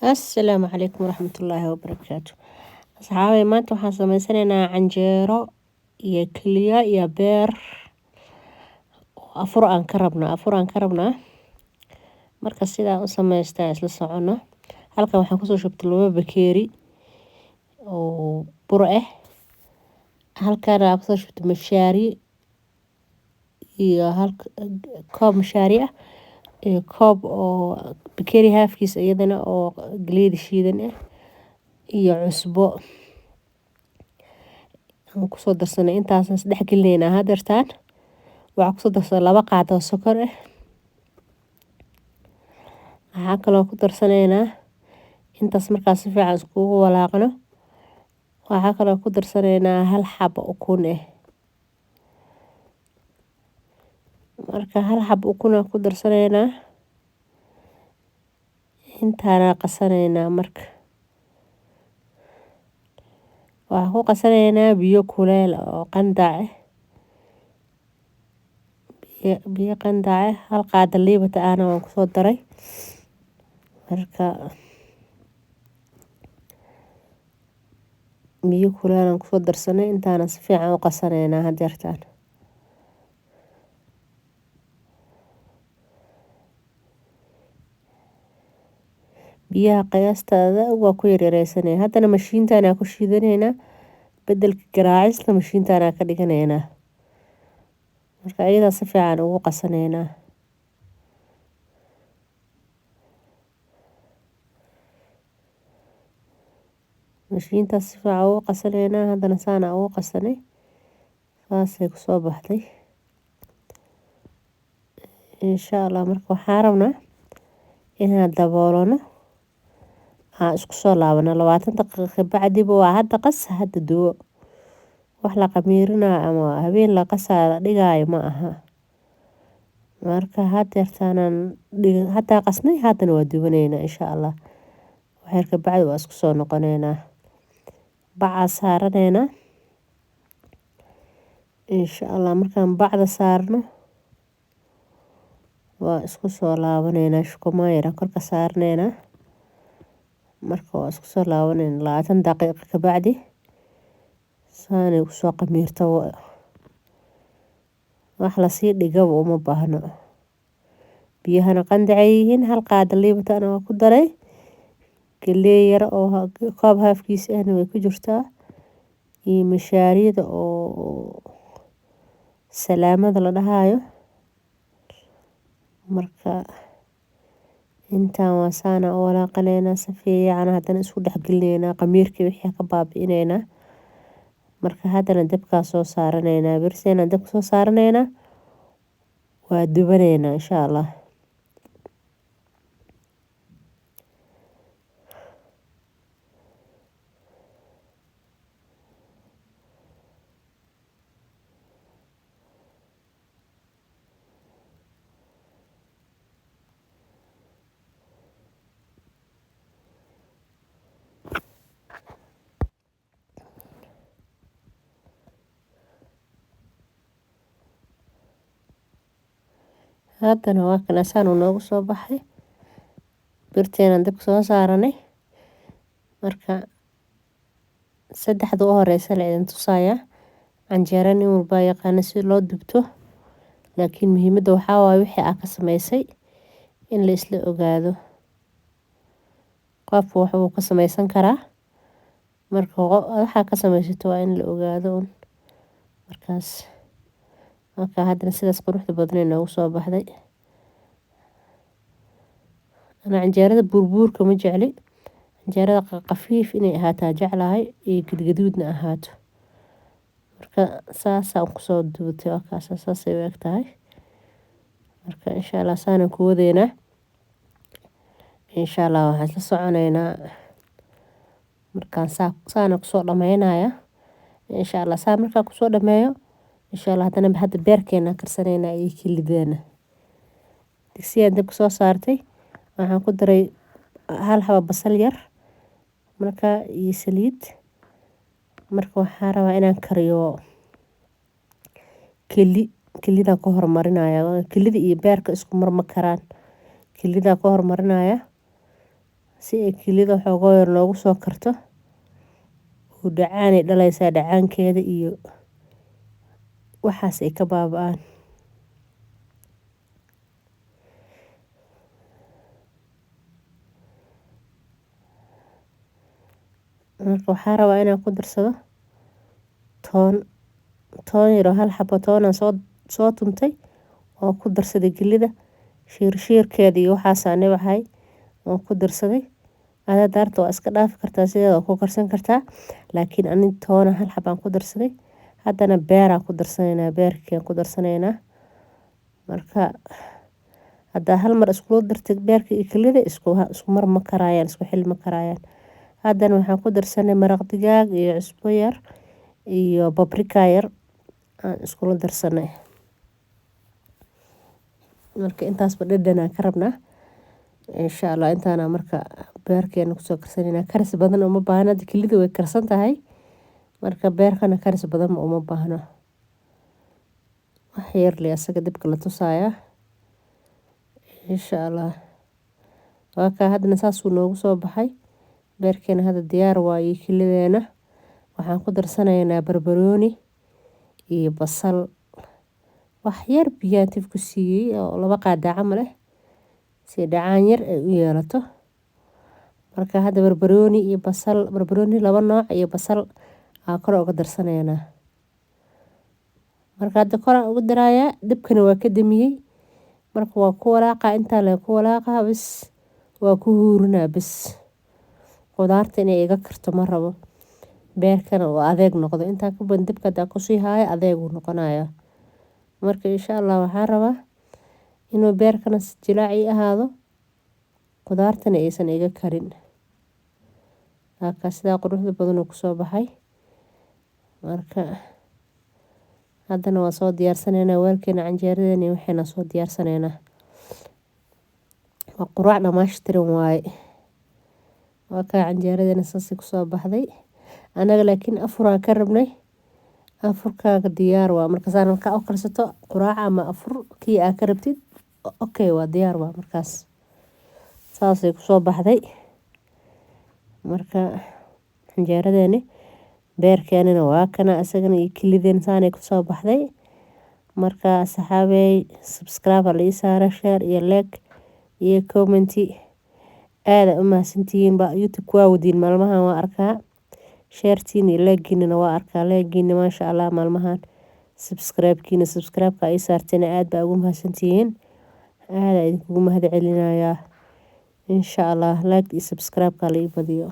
السلام عليكم ورحمة الله وبركاته. أصحابي maanta waxaan sameysanaynaa canjeero iyo keliya iyo beer oo afur aan ka rabnaa marka sidaa u sameystaa isla socono. Halkan waxaan kusoo shubtay 2 bakeeri oo bur ah. Halkan waxaan kusoo shubtay mashaari iyo koob mashaari ah iyo koob oo bakeeri haafkiisa iyadana oo galeed shiidan ah iyo cusbo aan kusoo darsanay intaas saddex gelinaynaa hadeertaan. Waxaan kusoo darsanay 2 qaado oo sokor ah. Waxaan kaloo ku darsanaynaa intaas markaas si fiican iskugu walaaqno. Waxaan kaloo ku darsanaynaa 1 xabo ukun ah. Marka 1 xabo ukun aan ku darsanaynaa intaana qasanaynaa marka. Waxaan ku qasanaynaa biyo kuleel oo qandac ah. biyo qandac ah 1 qaado liibata ahna waan kusoo daray. Marka biyo kuleel aan kusoo darsanay intaana si fiican u qasanaynaa hadeertaan. biyaha qiyaastada waa ku yaryareysanay. Haddana mashiintaana ku shiidanaynaa bedelka garaacista mashiintaana ka dhiganaynaa. Marka ayada si fiican ugu qasanaynaa. mashiinta si fiican ugu qasanaynaa haddana saana ugu qasanay saasay ku soo baxday. insha Allah marka waxaan rabnaa inaan daboolano isku soo laabano 20 daqiiqo bacdiba waa hadda qas hadda duwo wax la qamiirina ama habeen la qasaa dhigaayo ma aha. marka hadeertaan hadda qasnay haddana waa duwanaynaa insha Allah. waxyar bacdi waa isku soo noqonaynaa. baca saaranaynaa insha Allah markaan bacda saarno waa isku soo laabanaynaa shukumaayra korka saaranaynaa. marka waa isku soo laabanaynaa 20 daqiiqo ka bacdi saanay ku soo qamiirto wax la sii dhigaba uma baahno. biyahana qandacay yihiin 1 qaado liibata aan ku daray. galeey yar oo koob haafkiisa ahna way ku jirtaa iyo mashaarida oo salaamada la dhahayo. marka intaan waa saana u walaaqanaynaa si fiican haddana isku dhex gelinaynaa qamiirkii wixii ka baabi'inaynaa. marka haddana dabka soo saaranaynaa birteena dabka soo saaranaynaa waa dubanaynaa insha Allah. haddana waa kana saan noogu soo baxay birteena dabka soo saaranay. marka saddexda u horeysa la idin tusaaya canjeero nin walba yaqaan si loo dubto laakiin muhiimadda waxaa waaye wixii aad ka sameysay in la isla ogaado. qofku wax uu ka sameysan karaa marka waxa ka sameysato waa in la ogaado markaas. marka haddana sidaas quruxda badan noogu soo baxday. ana canjeerada burbuurka ma jecli. canjeerada qafiif inay ahaataa jeclahay iyo gadgaduudna ahaato. marka saasaan ku soo duubtay oo kaas saasay u egtahay. marka insha Allah saana ku wadeynaa. insha Allah waxaan la soconaynaa markaan saana ku soo dhameynaya. insha Allah saan markaan ku soo dhameeyo insha Allah haddana hadda beerkeena karsanaynaa iyo kelideena. digsiga dabka soo saartay waxaan ku daray 1 xabo basal yar marka iyo saliid. marka waxaan rabaa inaan kariyo kelida ku hormarinaya kelida iyo beerka isku mar ma karaan. kelida ku hormarinaya si ay kilida xoogoo yar noogu soo karto oo dhacaanay dhalaysaa dhacaankeeda iyo waxaas ay ka baaba'aan. marka waxaa rabaa inaan ku darsado toon yar oo hal xabo toonaan soo tuntay oo ku darsaday kilida shiirshiirkeeda iyo waxaasaa nibahay oo ku darsaday. adaa daarta waa iska dhaafi kartaa sideeda ku karsan kartaa, laakiin ani toona hal xabaan ku darsaday. haddana beeraan ku darsanaynaa, beerkeen ku darsanaynaa. marka haddaa hal mar iskula dartid beerka iyo kilida isku mar ma karaayaan, isku xil ma karaayaan. haddana waxaan ku darsanay maraq digaag iyo cusbo yar iyo babrika yar aan iskula darsanay. marka intaasba dhadhanaan ka rabnaa insha allah. intaana marka beerkeena kusoo karsanaynaa. karis badan uma baahna, kilida way karsan tahay, marka beerkana karis badan uma baahno. wax yar le asaga dibka la tusaaya insha allah. waa kaa haddana saasuu noogu soo baxay. beerkeena hadda diyaar waaye. kilideena waxaan ku darsanaynaa barbarooni iyo basal. wax yar biyaan tif ku siiyey oo 2 qaada camal ah si dhacaan yar ay u yeelato. marka hadda barbarooni iyo basal, barbarooni 2 nooc iyo basal aan kor uga darsanaynaa. marka hadda kor ugu darayaa, dibkana waa ka damiyey. marka waa ku walaaqa, intaa la ku walaaqa bis waa ku huurinaa bis. qudaarta inay iga karto ma rabo, beerkana oo adeeg noqdo. intaa ku ban dibka hadda ku sii haayo adeeg uu noqonayaa. marka insha allah waxaan rabaa inuu beerkana jilaaci ahaado, qudaartana aysan iga karin. sidaa quruxda badan ku soo baxay. marka haddana waa soo diyaarsanaynaa weelkeena canjeeradeena iyo waxayna soo diyaarsanaynaa. waa quraac dhammaystiran waaye. waa kaa canjeeradeena saasi ku soo baxday. anaga laakiin afuraan ka rabnay. afurkaaga diyaar waa marka saan ka u karsato quraac ama afur kii aa ka rabtid okay waa diyaar waa markaas. saasay ku soo baxday. marka canjeeradeena beerkeenana waa kana asagana iyo kilideen saanay ku soo baxday. marka saxaabey subscribe la isaara, share iyo like iyo comment. aad u mahadsantihiin ba YouTube waa wadiin maalmahan waa arkaa. sharetiin iyo like-giina waa arkaa. like-giina ma sha Allah maalmahan. subscribe-kiina subscribe-ka ay saarteen aad baa ugu mahadsantihiin. aad idinku mahad celinayaa insha Allah. like iyo subscribe-ka la ii badiyo.